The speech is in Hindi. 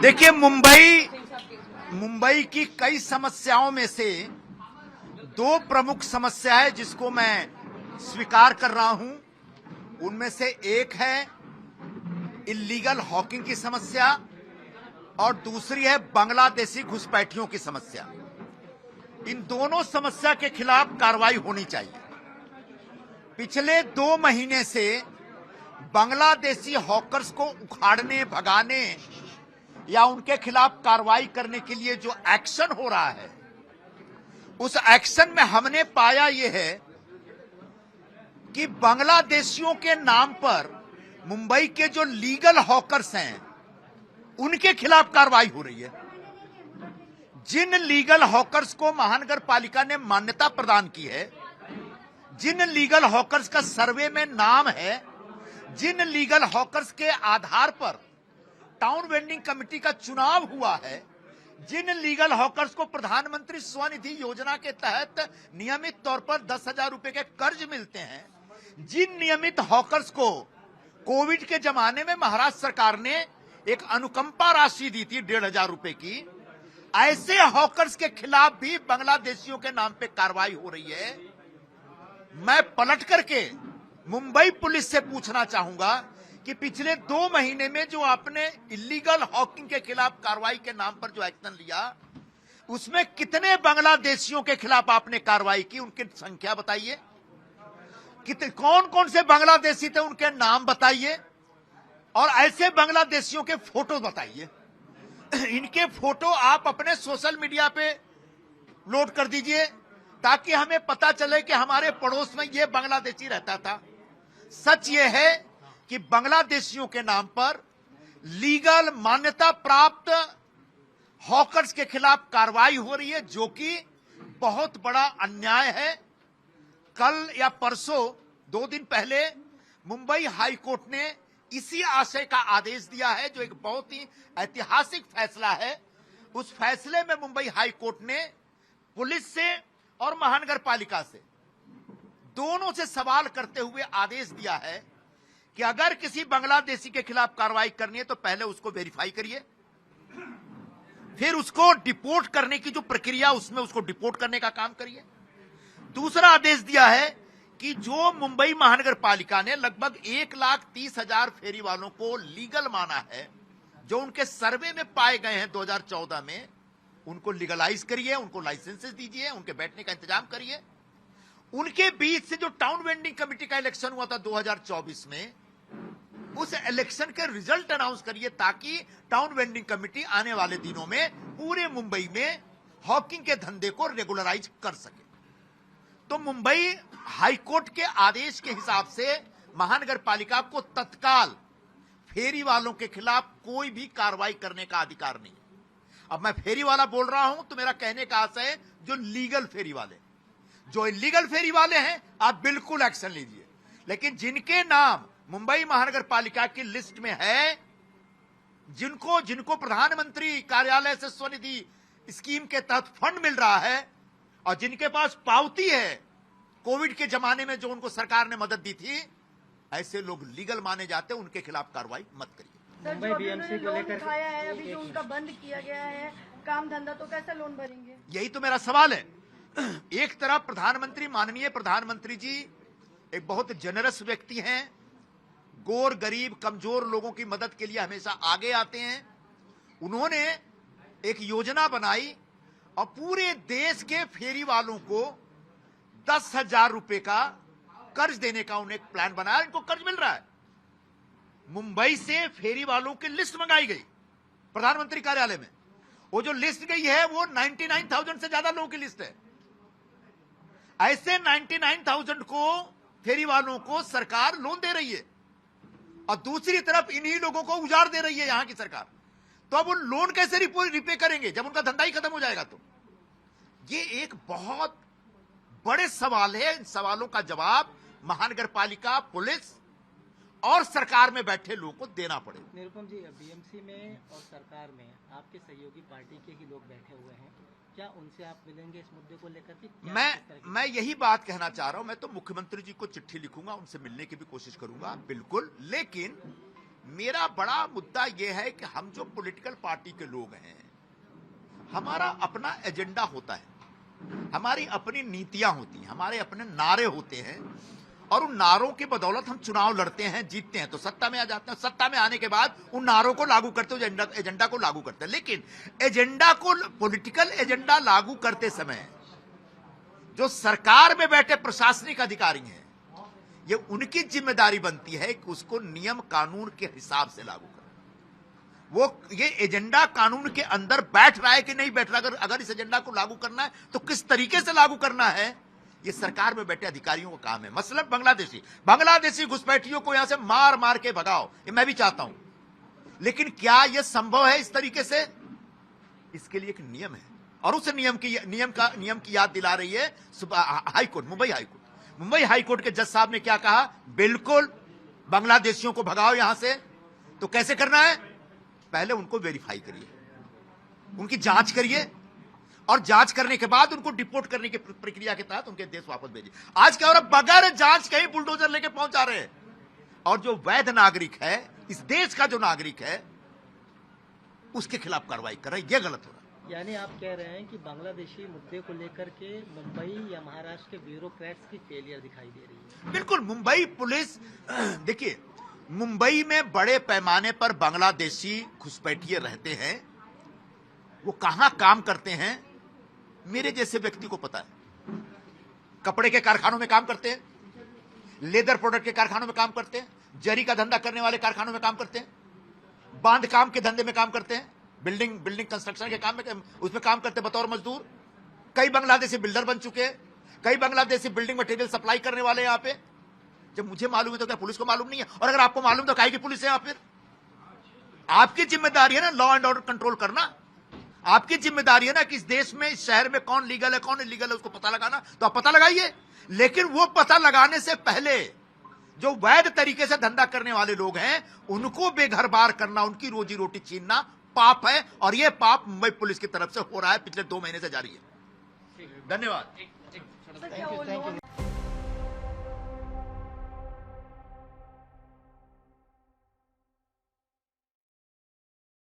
देखिए, मुंबई की कई समस्याओं में से दो प्रमुख समस्या है जिसको मैं स्वीकार कर रहा हूं। उनमें से एक है इल्लीगल हॉकिंग की समस्या और दूसरी है बांग्लादेशी घुसपैठियों की समस्या। इन दोनों समस्या के खिलाफ कार्रवाई होनी चाहिए। पिछले 2 महीने से बांग्लादेशी हॉकर्स को उखाड़ने, भगाने या उनके खिलाफ कार्रवाई करने के लिए जो एक्शन हो रहा है, उस एक्शन में हमने पाया यह है कि बांग्लादेशियों के नाम पर मुंबई के जो लीगल हॉकर्स हैं, उनके खिलाफ कार्रवाई हो रही है। जिन लीगल हॉकर्स को महानगर पालिका ने मान्यता प्रदान की है, जिन लीगल हॉकर्स का सर्वे में नाम है, जिन लीगल हॉकर्स के आधार पर टाउन वेंडिंग कमेटी का चुनाव हुआ है, जिन लीगल हॉकर्स को प्रधानमंत्री स्वनिधि योजना के तहत नियमित तौर पर 10,000 रुपए के कर्ज मिलते हैं, जिन नियमित हॉकर्स को कोविड के जमाने में महाराष्ट्र सरकार ने एक अनुकंपा राशि दी थी 1,500 रुपए की, ऐसे हॉकर्स के खिलाफ भी बांग्लादेशियों के नाम पे कार्रवाई हो रही है। मैं पलट करके मुंबई पुलिस से पूछना चाहूंगा कि पिछले 2 महीने में जो आपने इल्लीगल हॉकिंग के खिलाफ कार्रवाई के नाम पर जो एक्शन लिया, उसमें कितने बांग्लादेशियों के खिलाफ आपने कार्रवाई की, उनकी संख्या बताइए। कौन कौन से बांग्लादेशी थे, उनके नाम बताइए, और ऐसे बांग्लादेशियों के फोटो बताइए। इनके फोटो आप अपने सोशल मीडिया पे लोड कर दीजिए ताकि हमें पता चले कि हमारे पड़ोस में यह बांग्लादेशी रहता था। सच यह है कि बांग्लादेशियों के नाम पर लीगल मान्यता प्राप्त हॉकर्स के खिलाफ कार्रवाई हो रही है, जो कि बहुत बड़ा अन्याय है। कल या परसों 2 दिन पहले मुंबई हाई कोर्ट ने इसी आशय का आदेश दिया है, जो एक बहुत ही ऐतिहासिक फैसला है। उस फैसले में मुंबई हाई कोर्ट ने पुलिस से और महानगर पालिका से दोनों से सवाल करते हुए आदेश दिया है कि अगर किसी बांग्लादेशी के खिलाफ कार्रवाई करनी है तो पहले उसको वेरीफाई करिए, फिर उसको डिपोर्ट करने की जो प्रक्रिया, उसमें उसको डिपोर्ट करने का काम करिए। दूसरा आदेश दिया है कि जो मुंबई महानगर पालिका ने लगभग 1,30,000 फेरी वालों को लीगल माना है, जो उनके सर्वे में पाए गए हैं 2014 में, उनको लीगलाइज करिए, उनको लाइसेंसेस दीजिए, उनके बैठने का इंतजाम करिए। उनके बीच से जो टाउन वेंडिंग कमेटी का इलेक्शन हुआ था 2024 में, उस इलेक्शन के रिजल्ट अनाउंस करिए ताकि टाउन वेंडिंग कमेटी आने वाले दिनों में पूरे मुंबई में हॉकिंग के धंधे को रेगुलराइज कर सके। तो मुंबई हाईकोर्ट के आदेश के हिसाब से महानगर पालिका को तत्काल फेरी वालों के खिलाफ कोई भी कार्रवाई करने का अधिकार नहीं। अब मैं फेरी वाला बोल रहा हूं तो मेरा कहने का आशय है जो लीगल फेरी वाले, जो इलीगल फेरी वाले हैं, आप बिल्कुल एक्शन लीजिए। लेकिन जिनके नाम मुंबई महानगर पालिका की लिस्ट में है, जिनको प्रधानमंत्री कार्यालय से स्वनिधि स्कीम के तहत फंड मिल रहा है और जिनके पास पावती है कोविड के जमाने में जो उनको सरकार ने मदद दी थी, ऐसे लोग लीगल माने जाते हैं, उनके खिलाफ कार्रवाई मत करिए। मुंबई बीएमसी को लेकर उठाया है, अभी जो उनका बंद किया गया है काम धंधा, तो कैसे लोन भरेंगे? यही तो मेरा सवाल है। एक तरफ प्रधानमंत्री, माननीय प्रधानमंत्री जी एक बहुत जेनरस व्यक्ति हैं, गोर गरीब कमजोर लोगों की मदद के लिए हमेशा आगे आते हैं। उन्होंने एक योजना बनाई और पूरे देश के फेरी वालों को 10,000 रुपए का कर्ज देने का उन्हें एक प्लान बनाया। इनको कर्ज मिल रहा है। मुंबई से फेरी वालों की लिस्ट मंगाई गई प्रधानमंत्री कार्यालय में। वो जो लिस्ट गई है वो 99,000 से ज्यादा लोगों की लिस्ट है। ऐसे 99,000 को फेरी वालों को सरकार लोन दे रही है और दूसरी तरफ इन्हीं लोगों को उजाड़ दे रही है यहां की सरकार। तो अब वो लोन कैसे रिपे करेंगे जब उनका धंधा ही खत्म हो जाएगा? तो ये एक बहुत बड़े सवाल है। इन सवालों का जवाब महानगर पालिका, पुलिस और सरकार में बैठे लोगों को देना पड़ेगा। निरुपम जी, बीएमसी में और सरकार में आपके सहयोगी पार्टी के ही लोग बैठे हुए हैं, क्या उनसे आप मिलेंगे इस मुद्दे को लेकर के? मैं यही बात कहना चाह रहा हूं। मैं तो मुख्यमंत्री जी को चिट्ठी लिखूंगा, उनसे मिलने की भी कोशिश करूंगा, बिल्कुल। लेकिन मेरा बड़ा मुद्दा यह है कि हम जो पॉलिटिकल पार्टी के लोग हैं, हमारा अपना एजेंडा होता है, हमारी अपनी नीतियां होती हैं, हमारे अपने नारे होते हैं, और उन नारों की बदौलत हम चुनाव लड़ते हैं, जीतते हैं, तो सत्ता में आ जाते हैं। सत्ता में आने के बाद उन नारों को लागू करते हैं, एजेंडा को लागू करते हैं। लेकिन एजेंडा को, पॉलिटिकल एजेंडा लागू करते समय जो सरकार में बैठे प्रशासनिक अधिकारी हैं, ये उनकी जिम्मेदारी बनती है कि उसको नियम कानून के हिसाब से लागू करें। वो ये एजेंडा कानून के अंदर बैठ रहा है कि नहीं बैठ रहा, अगर इस एजेंडा को लागू करना है तो किस तरीके से लागू करना है, ये सरकार में बैठे अधिकारियों का काम है। मसलन बांग्लादेशी घुसपैठियों को यहां से मार मार के भगाओ, ये मैं भी चाहता हूं, लेकिन क्या यह संभव है इस तरीके से? इसके लिए एक नियम है, और उस नियम की याद दिला रही है हाईकोर्ट, मुंबई हाईकोर्ट के जज साहब ने क्या कहा, बिल्कुल बांग्लादेशियों को भगाओ यहां से। तो कैसे करना है? पहले उनको वेरीफाई करिए, उनकी जांच करिए, और जांच करने के बाद उनको डिपोर्ट करने की प्रक्रिया के तहत उनके देश वापस भेजिए। आज क्या हो रहा है, बगैर जांच कहीं बुलडोजर लेके पहुंच जा रहे हैं, और जो वैध नागरिक है, इस देश का जो नागरिक है, उसके खिलाफ कार्रवाई कर रहे हैं। यह गलत हो रहा है। यानी आप कह रहे हैं कि बांग्लादेशी मुद्दे को लेकर के मुंबई या महाराष्ट्र के ब्यूरोक्रेट्स की फेलियर दिखाई दे रही है। बिल्कुल, मुंबई पुलिस, देखिए, मुंबई में बड़े पैमाने पर बांग्लादेशी घुसपैठिए रहते हैं। वो कहां काम करते हैं, मेरे जैसे व्यक्ति को पता है। कपड़े के कारखानों में काम करते हैं, लेदर प्रोडक्ट के कारखानों में काम करते हैं, जरी का धंधा करने वाले कारखानों में काम करते हैं, बांध काम के धंधे में काम करते हैं, बिल्डिंग कंस्ट्रक्शन के काम में उसमें काम करते हैं बतौर मजदूर। कई बांग्लादेशी बिल्डर बन चुके हैं, कई बांग्लादेशी बिल्डिंग मटेरियल सप्लाई करने वाले यहां पे। जब मुझे मालूम है तो क्या पुलिस को मालूम नहीं है? और अगर आपको मालूम तो काहे की पुलिस है यहां? फिर आपकी जिम्मेदारी है ना लॉ एंड ऑर्डर कंट्रोल करना। आपकी जिम्मेदारी है ना कि इस देश में, इस शहर में कौन लीगल है कौन इलीगल है, उसको पता लगाना। तो आप पता लगाइए, लेकिन वो पता लगाने से पहले जो वैध तरीके से धंधा करने वाले लोग हैं, उनको बेघर बार करना, उनकी रोजी रोटी छीनना पाप है, और यह पाप मुंबई पुलिस की तरफ से हो रहा है, पिछले 2 महीने से जारी है। धन्यवाद। सर, क्या वो लोन